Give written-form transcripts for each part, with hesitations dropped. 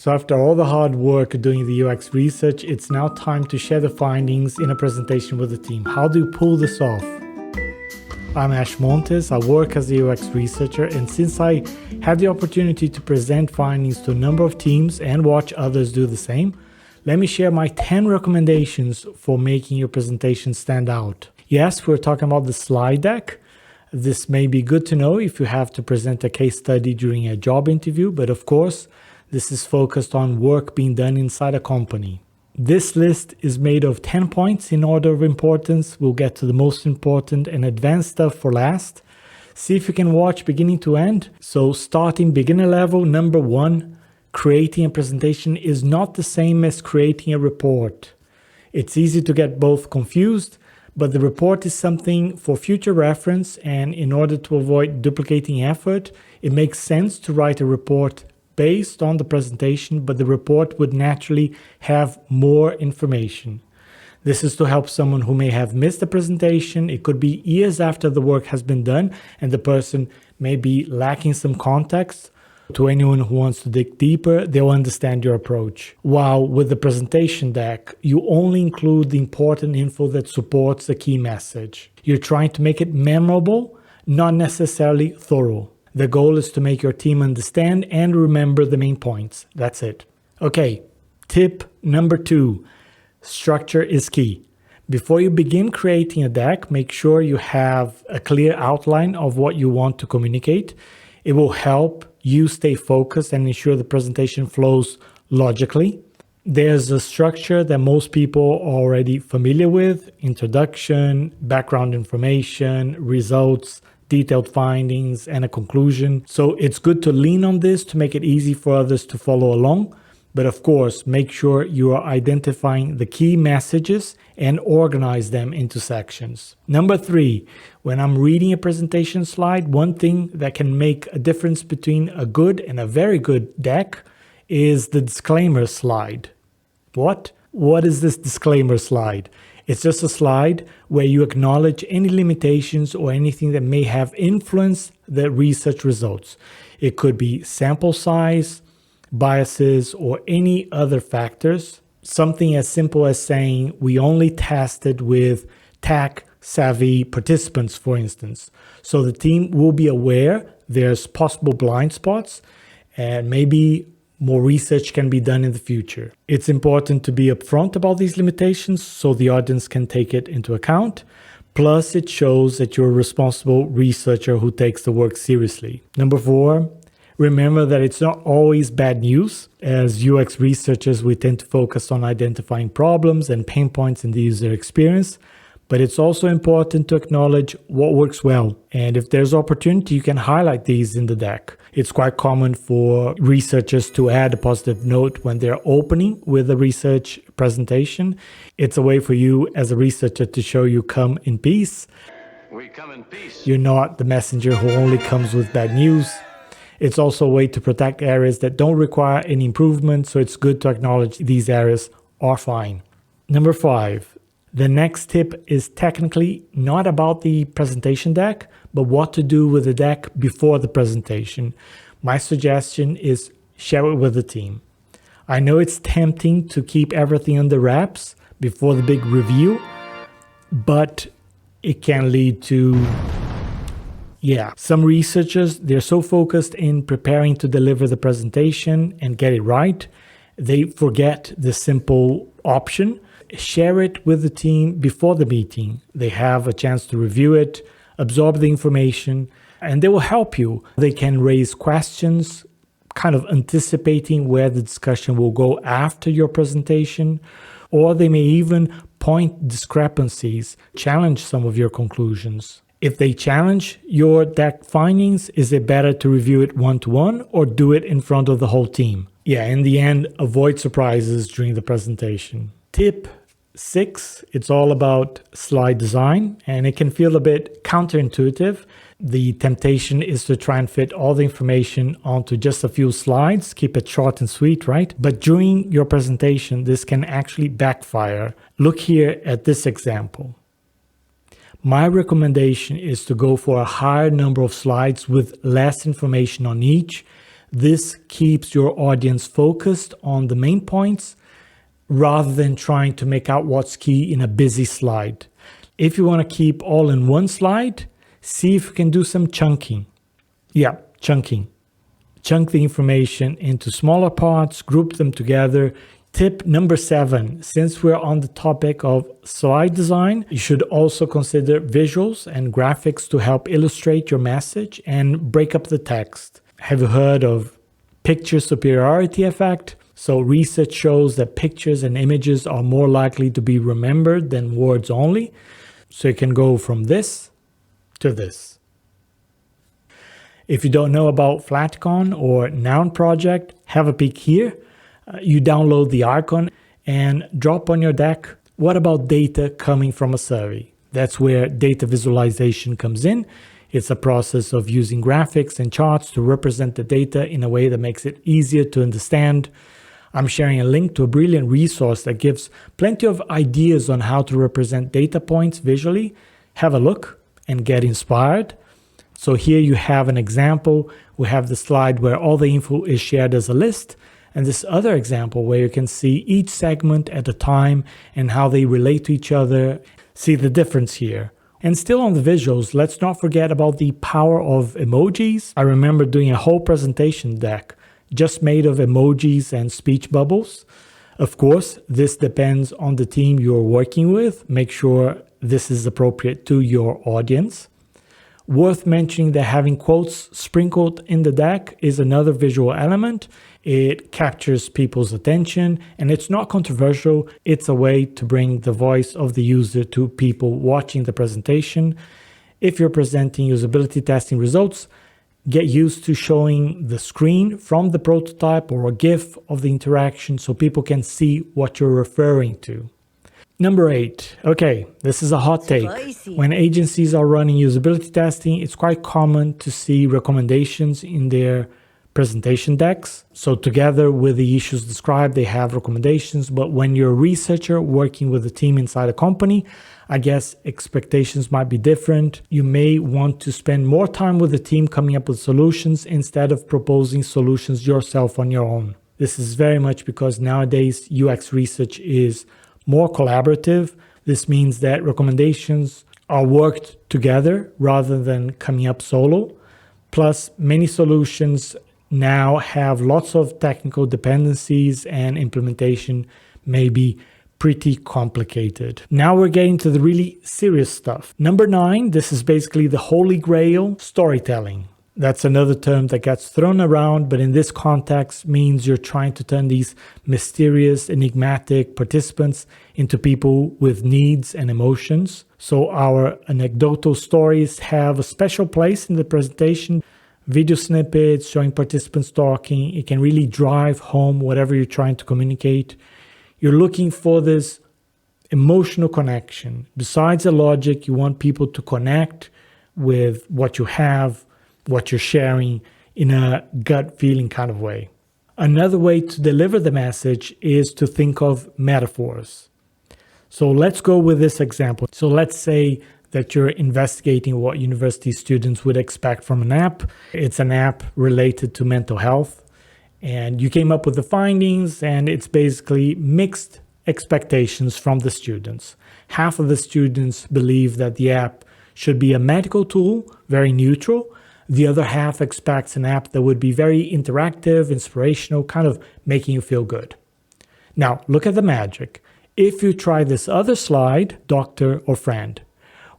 So after all the hard work doing the UX research, it's now time to share the findings in a presentation with the team. How do you pull this off? I'm Ash Montes, I work as a UX researcher, and since I had the opportunity to present findings to a number of teams and watch others do the same, let me share my 10 recommendations for making your presentation stand out. Yes, we're talking about the slide deck. This may be good to know if you have to present a case study during a job interview, but of course, this is focused on work being done inside a company. This list is made of 10 points in order of importance. We'll get to the most important and advanced stuff for last. See if you can watch beginning to end. So starting beginner level, number 1, creating a presentation is not the same as creating a report. It's easy to get both confused, but the report is something for future reference, and in order to avoid duplicating effort, it makes sense to write a report based on the presentation, but the report would naturally have more information. This is to help someone who may have missed the presentation. It could be years after the work has been done and the person may be lacking some context. To anyone who wants to dig deeper, they'll understand your approach. While with the presentation deck, you only include the important info that supports the key message. You're trying to make it memorable, not necessarily thorough. The goal is to make your team understand and remember the main points. That's it. Okay, tip number 2, structure is key. Before you begin creating a deck, make sure you have a clear outline of what you want to communicate. It will help you stay focused and ensure the presentation flows logically. There's a structure that most people are already familiar with: introduction, background information, results, detailed findings, and a conclusion. So it's good to lean on this to make it easy for others to follow along. But of course, make sure you are identifying the key messages and organize them into sections. Number 3, when I'm reading a presentation slide, one thing that can make a difference between a good and a very good deck is the disclaimer slide. What is this disclaimer slide? It's just a slide where you acknowledge any limitations or anything that may have influenced the research results. It could be sample size, biases, or any other factors. Something as simple as saying we only tested with tech-savvy participants, for instance. So the team will be aware there's possible blind spots and maybe more research can be done in the future. It's important to be upfront about these limitations so the audience can take it into account. Plus, it shows that you're a responsible researcher who takes the work seriously. Number 4, remember that it's not always bad news. As UX researchers, we tend to focus on identifying problems and pain points in the user experience, but it's also important to acknowledge what works well. And if there's opportunity, you can highlight these in the deck. It's quite common for researchers to add a positive note when they're opening with a research presentation. It's a way for you as a researcher to show you come in peace. We come in peace. You're not the messenger who only comes with bad news. It's also a way to protect areas that don't require any improvement, so it's good to acknowledge these areas are fine. Number 5, the next tip is technically not about the presentation deck, but what to do with the deck before the presentation. My suggestion is share it with the team. I know it's tempting to keep everything under wraps before the big review, but it can lead to some researchers, they're so focused in preparing to deliver the presentation and get it right, they forget the simple option. Share it with the team before the meeting. They have a chance to review it, absorb the information, and they will help you. They can raise questions, kind of anticipating where the discussion will go after your presentation, or they may even point discrepancies, challenge some of your conclusions. If they challenge your deck findings, is it better to review it one-to-one or do it in front of the whole team? In the end, avoid surprises during the presentation. Tip 6, it's all about slide design, and it can feel a bit counterintuitive. The temptation is to try and fit all the information onto just a few slides, keep it short and sweet, right? But during your presentation, this can actually backfire. Look here at this example. My recommendation is to go for a higher number of slides with less information on each. This keeps your audience focused on the main points rather than trying to make out what's key in a busy slide. If you want to keep all in one slide, see if you can do some chunking. Yeah, chunking. Chunk the information into smaller parts, group them together. Tip number 7, since we're on the topic of slide design, you should also consider visuals and graphics to help illustrate your message and break up the text. Have you heard of picture superiority effect? So research shows that pictures and images are more likely to be remembered than words only. So you can go from this to this. If you don't know about Flatcon or Noun Project, have a peek here. You download the icon and drop on your deck. What about data coming from a survey? That's where data visualization comes in. It's a process of using graphics and charts to represent the data in a way that makes it easier to understand. I'm sharing a link to a brilliant resource that gives plenty of ideas on how to represent data points visually. Have a look and get inspired. So here you have an example. We have the slide where all the info is shared as a list, and this other example where you can see each segment at a time and how they relate to each other. See the difference here. And still on the visuals, let's not forget about the power of emojis. I remember doing a whole presentation deck just made of emojis and speech bubbles. Of course, this depends on the team you're working with. Make sure this is appropriate to your audience. Worth mentioning that having quotes sprinkled in the deck is another visual element. It captures people's attention and it's not controversial. It's a way to bring the voice of the user to people watching the presentation. If you're presenting usability testing results, get used to showing the screen from the prototype or a GIF of the interaction so people can see what you're referring to. Number 8. Okay, this is a hot take. When agencies are running usability testing, it's quite common to see recommendations in their presentation decks. So together with the issues described, they have recommendations. But when you're a researcher working with a team inside a company, I guess expectations might be different. You may want to spend more time with the team coming up with solutions instead of proposing solutions yourself on your own. This is very much because nowadays UX research is more collaborative. This means that recommendations are worked together rather than coming up solo. Plus, many solutions now have lots of technical dependencies and implementation may be pretty complicated. Now we're getting to the really serious stuff. Number 9, this is basically the holy grail, storytelling. That's another term that gets thrown around, but in this context means you're trying to turn these mysterious, enigmatic participants into people with needs and emotions. So our anecdotal stories have a special place in the presentation. Video snippets showing participants talking, it can really drive home whatever you're trying to communicate. You're looking for this emotional connection. Besides the logic, you want people to connect with what you have, what you're sharing in a gut feeling kind of way. Another way to deliver the message is to think of metaphors. So let's go with this example. So let's say that you're investigating what university students would expect from an app. It's an app related to mental health. And you came up with the findings, and it's basically mixed expectations from the students. Half of the students believe that the app should be a medical tool, very neutral. The other half expects an app that would be very interactive, inspirational, kind of making you feel good. Now, look at the magic. If you try this other slide, doctor or friend,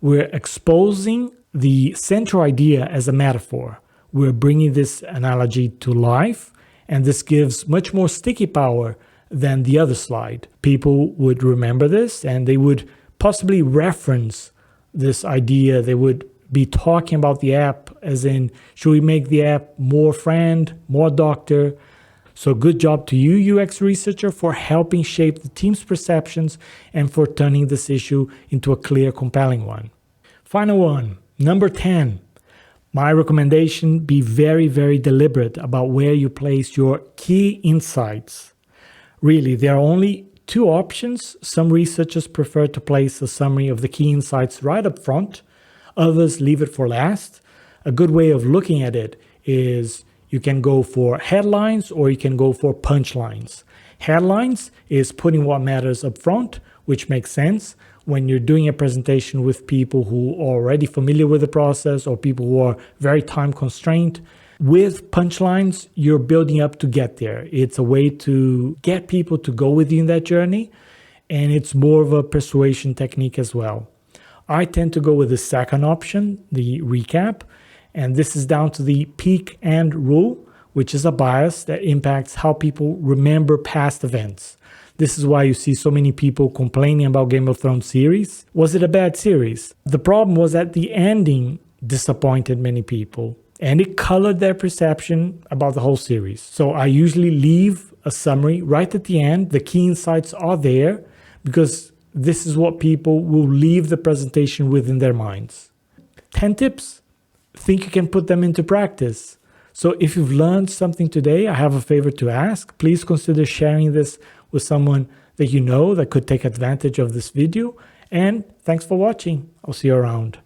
we're exposing the central idea as a metaphor. We're bringing this analogy to life, and this gives much more sticky power than the other slide. People would remember this, and they would possibly reference this idea. They would be talking about the app as in, should we make the app more friend, more doctor? So good job to you, UX researcher, for helping shape the team's perceptions and for turning this issue into a clear, compelling one. Final one, number 10. My recommendation, be very, very deliberate about where you place your key insights. Really, there are only two options. Some researchers prefer to place a summary of the key insights right up front. Others leave it for last. A good way of looking at it is You can go for headlines or you can go for punchlines. Headlines is putting what matters up front, which makes sense when you're doing a presentation with people who are already familiar with the process or people who are very time constrained. With punchlines, you're building up to get there. It's a way to get people to go with you in that journey, and it's more of a persuasion technique as well. I tend to go with the second option, the recap, and this is down to the peak end rule, which is a bias that impacts how people remember past events. This is why you see so many people complaining about Game of Thrones series. Was it a bad series? The problem was that the ending disappointed many people, and it colored their perception about the whole series. So I usually leave a summary right at the end. The key insights are there because this is what people will leave the presentation with in their minds. 10 tips. Think you can put them into practice. So if you've learned something today, I have a favor to ask. Please consider sharing this with someone that you know that could take advantage of this video. And thanks for watching. I'll see you around.